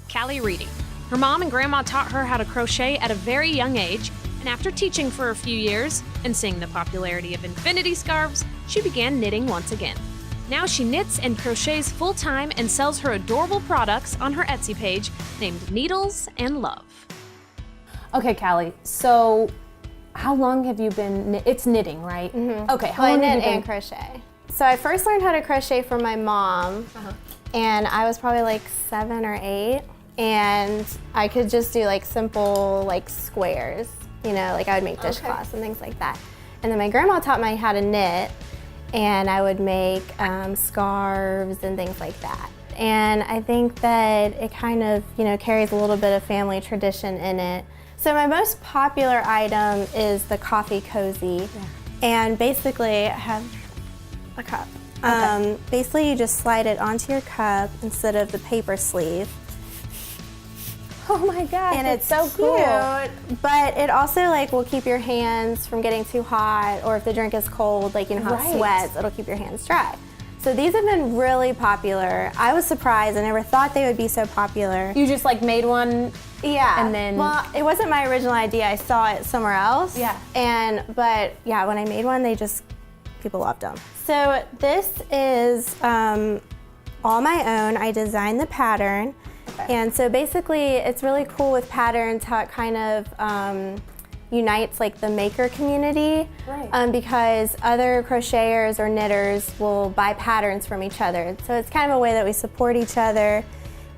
Kalley Reedy. Her mom and grandma taught her how to crochet at a very young age, and after teaching for a few years and seeing the popularity of infinity scarves, she began knitting once again. Now she knits and crochets full-time and sells her adorable products on her Etsy page named Needles and Love. Okay, Kalley, so how long have you been, it's knitting, right? Mm-hmm. Okay, how well, long I have knit you been? and crochet. So I first learned how to crochet from my mom, and I was probably like 7 or 8, and I could just do like simple like squares, you know, like I would make dishcloths and things like that. And then my grandma taught me how to knit, and I would make scarves and things like that. And I think that it kind of, you know, carries a little bit of family tradition in it. So my most popular item is the coffee cozy, and basically I have a cup. Basically you just slide it onto your cup instead of the paper sleeve. Oh my gosh, And it's so cute, cool. but it also like will keep your hands from getting too hot, or if the drink is cold, like you know how it sweats, it'll keep your hands dry. So these have been really popular. I was surprised. I never thought they would be so popular. You just like made one? Yeah. And then... Well, it wasn't my original idea. I saw it somewhere else. Yeah. But yeah, when I made one, people loved them. So this is all my own. I designed the pattern. And so basically it's really cool with patterns how it kind of unites like the maker community, because other crocheters or knitters will buy patterns from each other. So it's kind of a way that we support each other,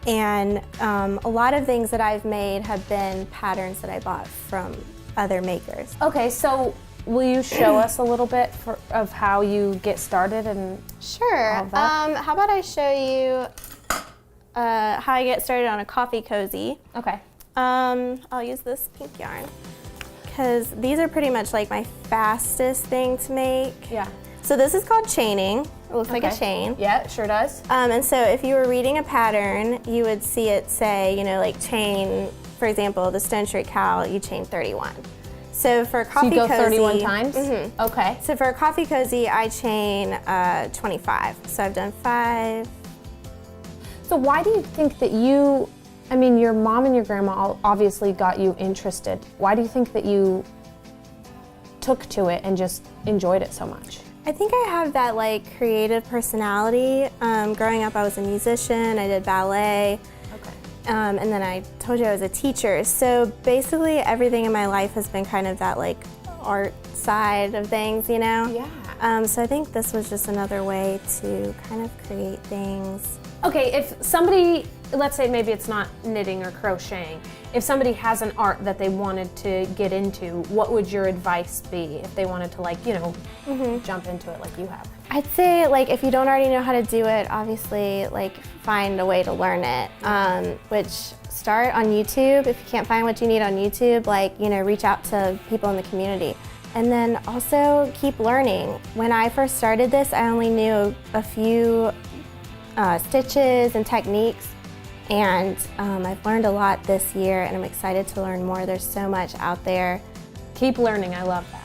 and a lot of things that I've made have been patterns that I bought from other makers. Okay, so will you show us a little bit of how you get started and Sure. all that? How about I show you how I get started on a coffee cozy. Okay. I'll use this pink yarn because these are pretty much like my fastest thing to make. Yeah. So this is called chaining. It looks like a chain. Yeah, it sure does. And so if you were reading a pattern, you would see it say, you know, like chain, for example, the Stone Street Cow, you chain 31. So for a coffee So you go cozy, 31 times? Mm-hmm. Okay. So for a coffee cozy, I chain 25. So I've done 5. So why do you think that I mean, your mom and your grandma obviously got you interested. Why do you think that you took to it and just enjoyed it so much? I think I have that like creative personality. Growing up, I was a musician. I did ballet. Okay. And then I told you I was a teacher. So basically everything in my life has been kind of that like art side of things, you know? Yeah. So I think this was just another way to kind of create things. Okay, if somebody, let's say maybe it's not knitting or crocheting, if somebody has an art that they wanted to get into, what would your advice be if they wanted to, like, you know, jump into it like you have? I'd say like if you don't already know how to do it, obviously like find a way to learn it, which start on YouTube. If you can't find what you need on YouTube, like, you know, reach out to people in the community. And then also keep learning. When I first started this, I only knew a few stitches and techniques, and I've learned a lot this year, and I'm excited to learn more. There's so much out there. Keep learning, I love that.